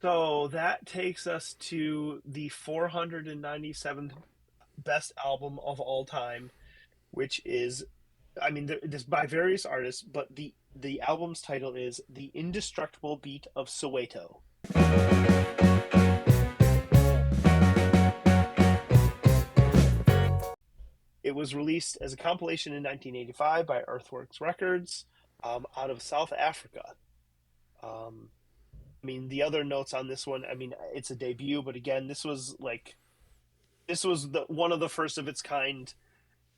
So that takes us to the 497th best album of all time, which is, I mean, this by various artists, but the album's title is "The Indestructible Beat of Soweto." It was released as a compilation in 1985 by Earthworks Records, out of South Africa. Um, I mean, the other notes on this one, I mean, it's a debut, but again, this was the one of the first of its kind.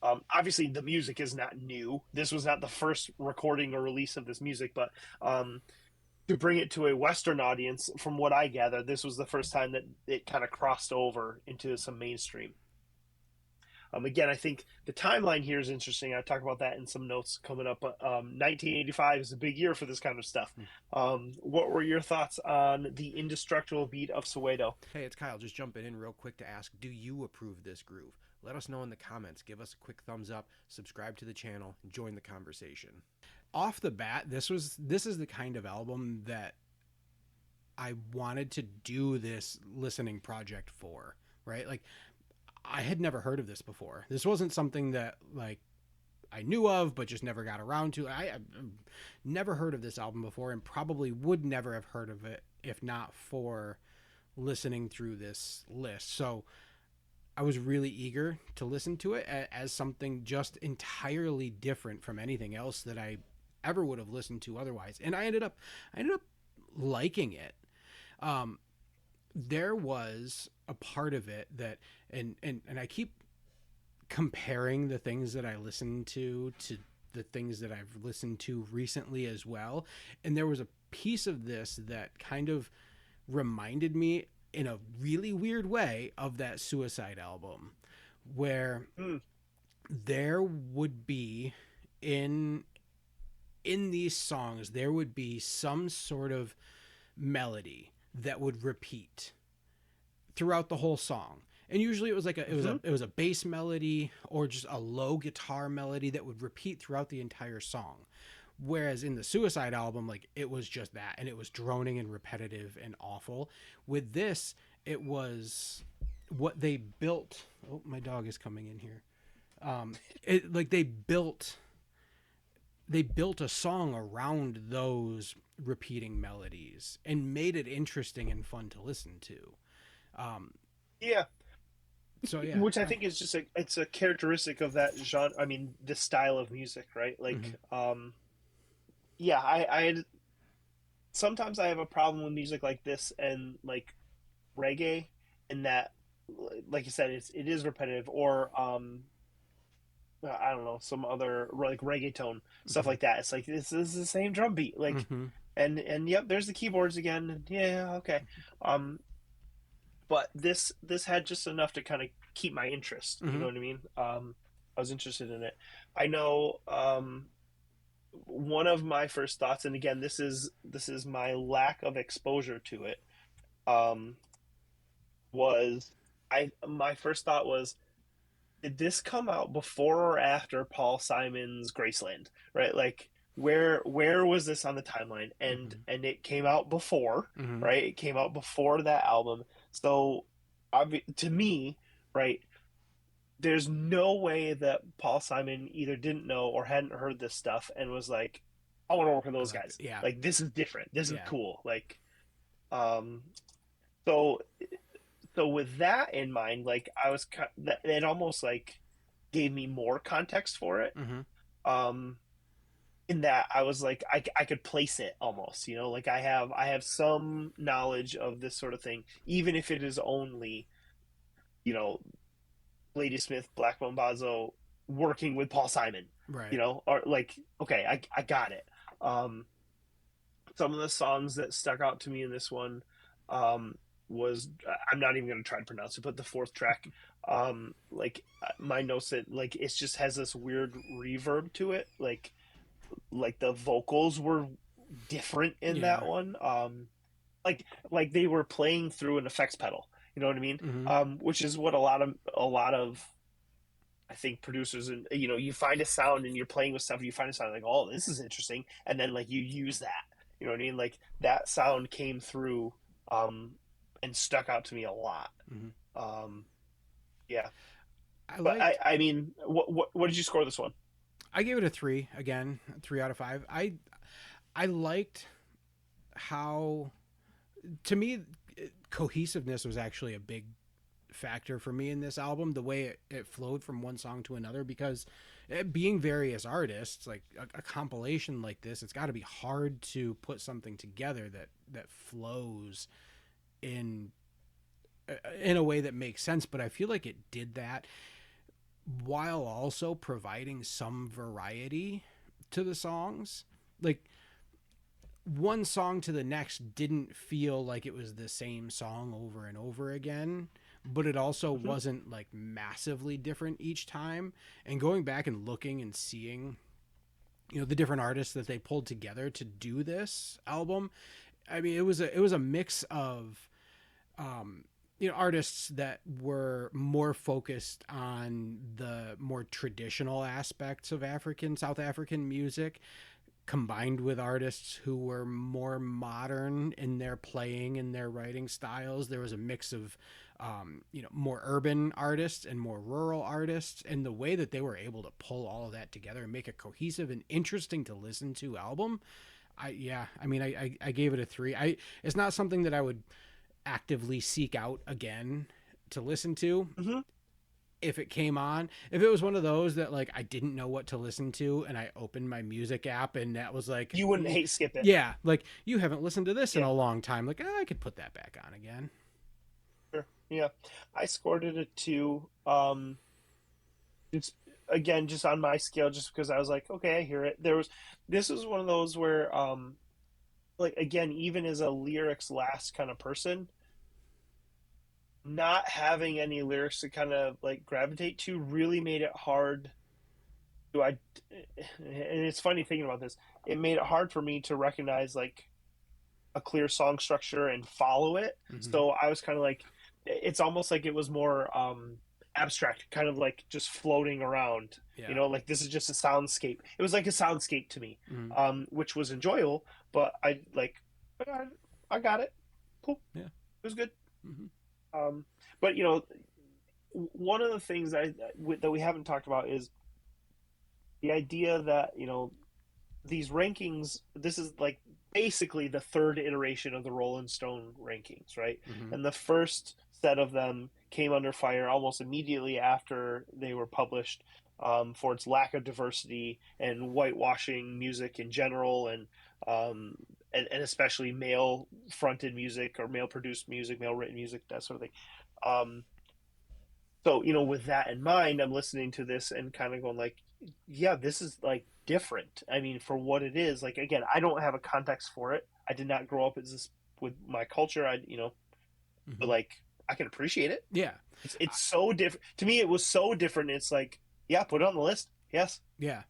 Obviously, the music is not new. This was not the first recording or release of this music, but to bring it to a Western audience, from what I gather, this was the first time that it kind of crossed over into some mainstream. Again, I think the timeline here is interesting. I talk about that in some notes coming up. But 1985 is a big year for this kind of stuff. What were your thoughts on the Indestructible Beat of Soweto? Hey, it's Kyle. Just jumping in real quick to ask, do you approve this groove? Let us know in the comments. Give us a quick thumbs up, subscribe to the channel, and join the conversation. Off the bat, this is the kind of album that I wanted to do this listening project for, right? Like I had never heard of this before. This wasn't something that like I knew of, but just never got around to. I never heard of this album before, and probably would never have heard of it if not for listening through this list. So I was really eager to listen to it as something just entirely different from anything else that I ever would have listened to otherwise. And I ended up liking it. Um, there was a part of it that, and I keep comparing the things that I listen to the things that I've listened to recently as well. And there was a piece of this that kind of reminded me in a really weird way of that Suicide album, where Mm, there would be in these songs there would be some sort of melody that would repeat throughout the whole song. And usually it was like mm-hmm. it was a bass melody or just a low guitar melody that would repeat throughout the entire song. Whereas in the Suicide album, like it was just that, and it was droning and repetitive and awful. With this, it was what they built. Oh, my dog is coming in here. It like they built a song around those repeating melodies and made it interesting and fun to listen to. Um, Yeah, so yeah, which I think is just it's a characteristic of that genre. I mean, the style of music, right? Like, mhm. yeah, sometimes I have a problem with music like this and like reggae, in that, like you said, it is repetitive, or I don't know, some other like reggaeton stuff Mhm. like that. It's like this is the same drum beat, like, Mhm. and yep, there's the keyboards again, and yeah, okay. Um, but this had just enough to kind of keep my interest. You know Mhm. what I mean? I was interested in it. I know. One of my first thoughts, and again, this is my lack of exposure to it. Um, was I my first thought was, did this come out before or after Paul Simon's Graceland? Right, like where was this on the timeline? And Mhm. it came out before, Mhm. right? It came out before that album. So, to me, right, there's no way that Paul Simon either didn't know or hadn't heard this stuff and was like, I want to work with I those like guys. yeah, Like, this is different. This is yeah. cool. Like, um, so with that in mind, like I was, it almost like gave me more context for it. Mhm. Um, in that I was like, I could place it almost, like I have some knowledge of this sort of thing, even if it is only, you know, Lady Smith, Black Mambazo working with Paul Simon, Right. or like, okay, I got it. Um, some of the songs that stuck out to me in this one, um, was, I'm not even going to try to pronounce it, but the fourth track, like, my notes that like it just has this weird reverb to it, like the vocals were different in that Yeah. one, like they were playing through an effects pedal. You know what I mean? Mhm. Which is what a lot of I think producers, and you find a sound and you're playing with stuff and you find a sound like, oh, this is interesting, and then like you use that. You know what I mean? Like that sound came through um, and stuck out to me a lot. Mm-hmm. Um, yeah, I but liked. I mean, what did you score this one? I gave it a 3 again, 3 out of 5. I liked how, to me, cohesiveness was actually a big factor for me in this album. The way it flowed from one song to another, because being various artists, like a compilation like this, it's got to be hard to put something together that flows in in a way that makes sense. But I feel like it did that while also providing some variety to the songs. Like, one song to the next didn't feel like it was the same song over and over again, but it also Hmm. wasn't like massively different each time. And going back and looking and seeing, the different artists that they pulled together to do this album, I mean, it was a mix of artists that were more focused on the more traditional aspects of South African music, combined with artists who were more modern in their playing and their writing styles. There was a mix of more urban artists and more rural artists, and the way that they were able to pull all of that together and make a cohesive and interesting to listen to album. I mean, I gave it a 3. It's not something that I would actively seek out again to listen to Hmm. if it came on. If it was one of those that, like, I didn't know what to listen to and I opened my music app and that was like, You wouldn't hate skip it. yeah, like, you haven't listened to this in Yeah, a long time, like, I could put that back on again. sure. Yeah, I scored it a 2. It's again just on my scale, just because I was like, okay, I hear it. This was one of those where, like again, even as a lyrics last kind of person, not having any lyrics to kind of like gravitate to really made it hard. Do I? And it's funny thinking about this. It made it hard for me to recognize like a clear song structure and follow it. Mm-hmm. So I was kind of like, it's almost like it was more abstract, kind of like just floating around. Yeah. Like this is just a soundscape. It was like a soundscape to me, Mm-hmm. which was enjoyable. But I like, I got it. Cool. Yeah. It was good. Mm-hmm. Um, but one of the things that we haven't talked about is the idea that these rankings, this is like basically the third iteration of the Rolling Stone rankings, right? Mm-hmm. And the first set of them came under fire almost immediately after they were published, for its lack of diversity and whitewashing music in general, um, and especially male fronted music or male produced music, male written music, that sort of thing. Um, so with that in mind, I'm listening to this and kind of going like, yeah, this is like different. I mean, for what it is, like again, I don't have a context for it. I did not grow up as this with my culture. But Mm-hmm. like I can appreciate it. Yeah. It's so different to me. It was so different. It's like, yeah, put it on the list. Yes. Yeah.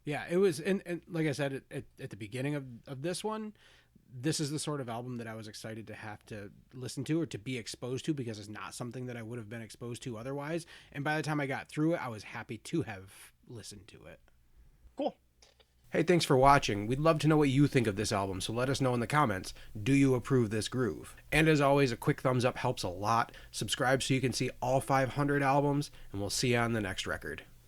Yeah, it was, and like I said at the beginning of this one, this is the sort of album that I was excited to have to listen to or to be exposed to, because it's not something that I would have been exposed to otherwise. And by the time I got through it, I was happy to have listened to it. Cool. Hey, thanks for watching. We'd love to know what you think of this album, so let us know in the comments. Do you approve this groove? And as always, a quick thumbs up helps a lot. Subscribe so you can see all 500 albums, and we'll see you on the next record.